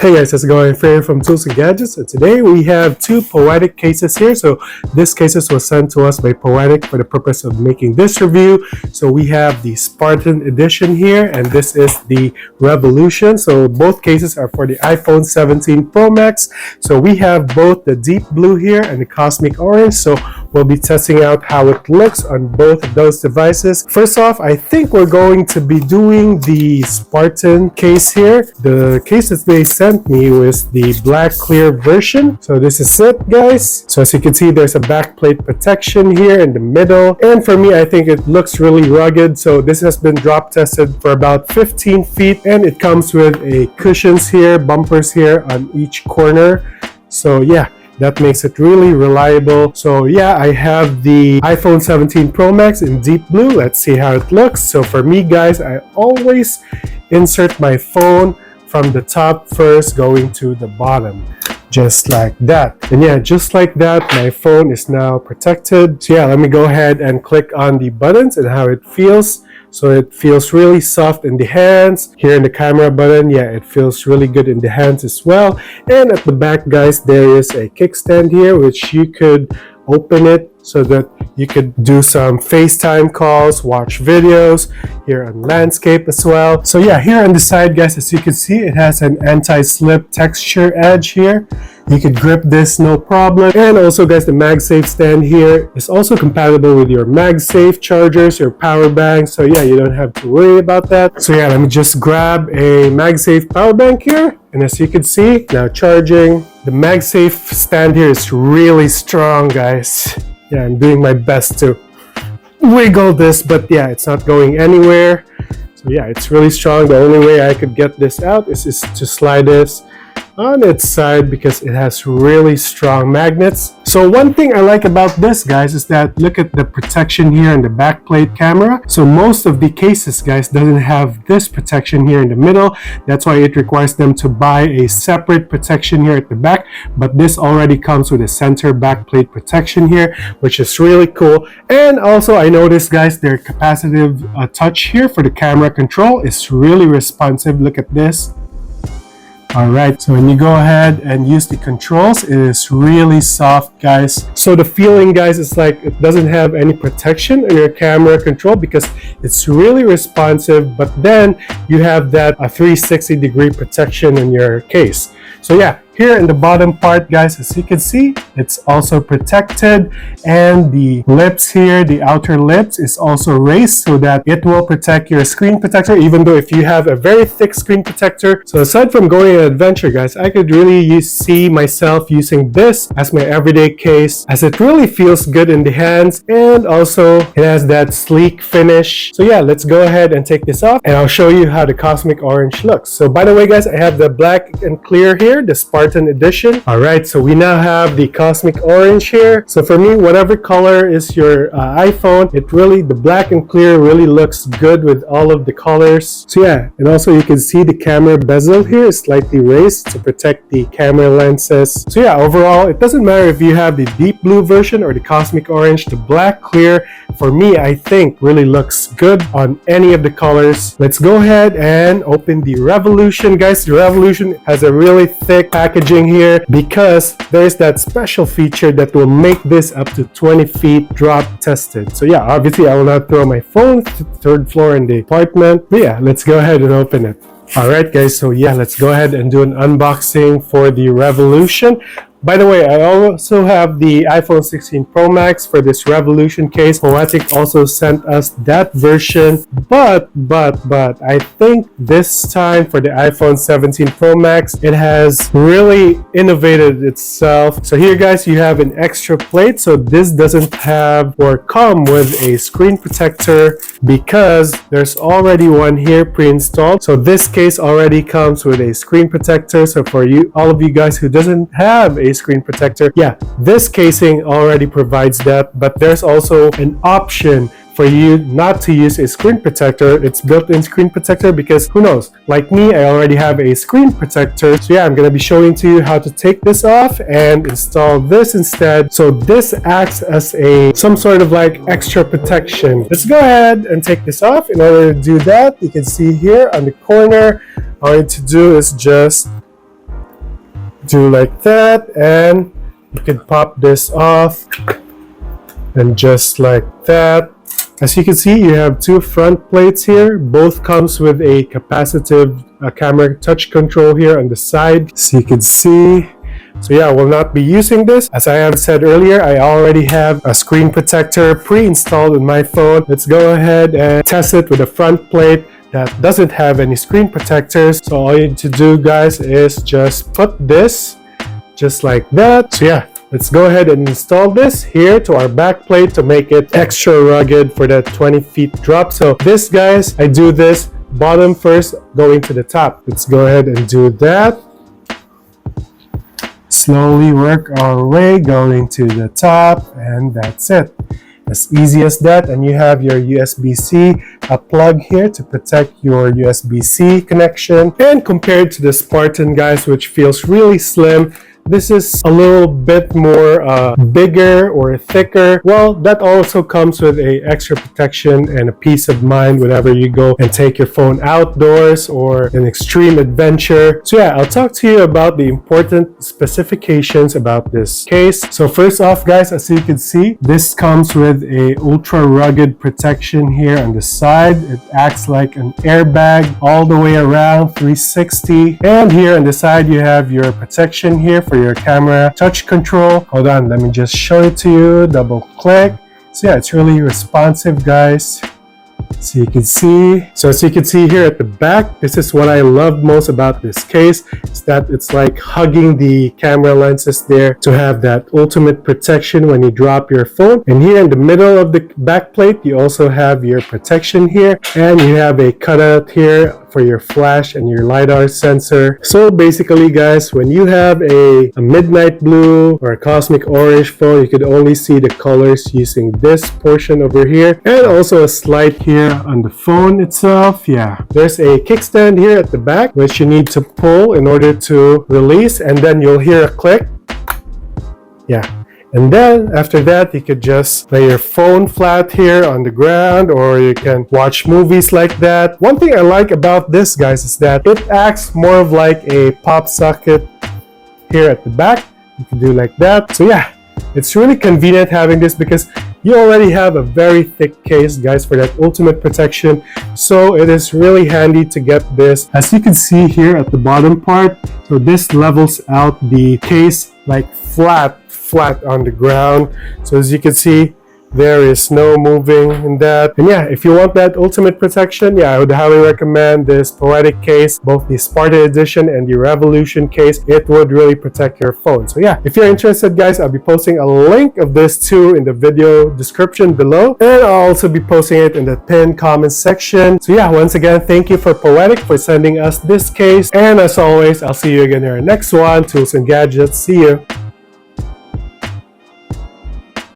Hey guys, how's it going? Fair from Tools and Gadgets, and today we have two Poetic cases here. So this cases was sent to us by Poetic for the purpose of making this review. So we have the Spartan edition here, and this is the Revolution. So both cases are for the iPhone 17 Pro Max. So we have both the deep blue here and the cosmic orange. So we'll be testing out how it looks on both of those devices. First off, I think we're going to be doing the Spartan case here. The case that they sent me was the black clear version. So this is it, guys. So as you can see, there's a backplate protection here in the middle, and for me, I think it looks really rugged. So this has been drop tested for about 15 feet, and it comes with a cushions here, bumpers here on each corner. So yeah, that makes it really reliable. So yeah, I have the iPhone 17 Pro Max in deep blue. Let's see how it looks. So for me, guys, I always insert my phone from the top first, going to the bottom, just like that. And yeah, just like that, my phone is now protected. So yeah, let me go ahead and click on the buttons and how it feels. So it feels really soft in the hands. Here in the camera button, yeah, it feels really good in the hands as well. And at the back, guys, there is a kickstand here, which you could open it so that you could do some FaceTime calls, watch videos here on landscape as well. So yeah, here on the side, guys, as you can see, it has an anti-slip texture edge here. You could grip this no problem. And also, guys, the MagSafe stand here is also compatible with your MagSafe chargers, your power bank. So yeah, you don't have to worry about that. So yeah, let me just grab a MagSafe power bank here. And as you can see, now charging. The MagSafe stand here is really strong, guys. Yeah, I'm doing my best to wiggle this, but yeah, it's not going anywhere. So yeah, it's really strong. The only way I could get this out is to slide this on its side because it has really strong magnets. So one thing I like about this, guys, is that look at the protection here in the backplate camera. So most of the cases, guys, doesn't have this protection here in the middle. That's why it requires them to buy a separate protection here at the back. But this already comes with a center backplate protection here, which is really cool. And also I noticed, guys, their capacitive touch here for the camera control is really responsive. Look at this. Alright, so when you go ahead and use the controls, it is really soft, guys. So the feeling, guys, is like it doesn't have any protection in your camera control because it's really responsive, but then you have that 360-degree protection in your case. So yeah, here in the bottom part, guys, as you can see, it's also protected, and the lips here, the outer lips, is also raised so that it will protect your screen protector, even though if you have a very thick screen protector. So aside from going on an adventure, guys, I could really see myself using this as my everyday case, as it really feels good in the hands, and also it has that sleek finish. So yeah, let's go ahead and take this off, and I'll show you how the cosmic orange looks. So by the way, guys, I have the black and clear here, the Spartan edition. Alright, so we now have the cosmic orange here. So for me, whatever color is your iPhone, the black and clear really looks good with all of the colors. So yeah, and also you can see the camera bezel here is slightly raised to protect the camera lenses. So yeah, overall, it doesn't matter if you have the deep blue version or the cosmic orange. The black clear, for me, I think really looks good on any of the colors. Let's go ahead and open the Revolution, guys. The Revolution has a really thick packaging here because there's that special feature that will make this up to 20 feet drop tested. So yeah, obviously I will not throw my phone to the third floor in the apartment. But yeah, let's go ahead and open it. Alright, guys, so yeah, let's go ahead and do an unboxing for the Revolution. By the way, I also have the iPhone 16 Pro Max for this Revolution case. Poetic also sent us that version, but I think this time for the iPhone 17 Pro Max, it has really innovated itself. So here, guys, you have an extra plate. So this doesn't have or come with a screen protector because there's already one here pre-installed. So this case already comes with a screen protector. So for you, all of you guys who doesn't have a screen protector, yeah, this casing already provides that, but there's also an option for you not to use a screen protector. It's built-in screen protector because who knows, like me, I already have a screen protector. So yeah, I'm gonna be showing to you how to take this off and install this instead. So this acts as some sort of like extra protection. Let's go ahead and take this off. In order to do that, you can see here on the corner, all you need to do is just do like that, and you can pop this off, and just like that. As you can see, you have two front plates here. Both comes with a capacitive camera touch control here on the side, so you can see. So yeah, I will not be using this. As I have said earlier, I already have a screen protector pre-installed on my phone. Let's go ahead and test it with a front plate that doesn't have any screen protectors. So all you need to do, guys, is just put this just like that. So yeah, let's go ahead and install this here to our back plate to make it extra rugged for that 20 feet drop. So this, guys, I do this bottom first going to the top. Let's go ahead and do that. Slowly work our way going to the top, and that's it. As easy as that. And you have your USB-C plug here to protect your USB-C connection. And compared to the Spartan, guys, which feels really slim, this is a little bit more bigger or thicker. Well, that also comes with a extra protection and a peace of mind whenever you go and take your phone outdoors or an extreme adventure. So yeah, I'll talk to you about the important specifications about this case. So first off, guys, as you can see, this comes with a ultra rugged protection here on the side. It acts like an airbag all the way around 360. And here on the side, you have your protection here for your camera touch control. Hold on, let me just show it to you. Double click. So yeah, it's really responsive, guys. So you can see. So as you can see here at the back, this is what I love most about this case, is that it's like hugging the camera lenses there to have that ultimate protection when you drop your phone. And here in the middle of the back plate, you also have your protection here, and you have a cutout here for your flash and your LiDAR sensor. So basically, guys, when you have a midnight blue or a cosmic orange phone, you could only see the colors using this portion over here, and also a slide here on the phone itself. Yeah, there's a kickstand here at the back which you need to pull in order to release, and then you'll hear a click. Yeah. And then after that, you could just lay your phone flat here on the ground, or you can watch movies like that. One thing I like about this, guys, is that it acts more of like a pop socket here at the back. You can do like that. So yeah, it's really convenient having this because you already have a very thick case, guys, for that ultimate protection. So it is really handy to get this. As you can see here at the bottom part, so this levels out the case like flat on the ground. So as you can see, there is no moving in that. And yeah, if you want that ultimate protection, yeah, I would highly recommend this Poetic case, both the Spartan edition and the Revolution case. It would really protect your phone. So yeah, if you're interested, guys, I'll be posting a link of this too in the video description below, and I'll also be posting it in the pinned comment section. So yeah, once again, thank you for Poetic for sending us this case, and as always, I'll see you again in our next one. Tools and gadgets. See you.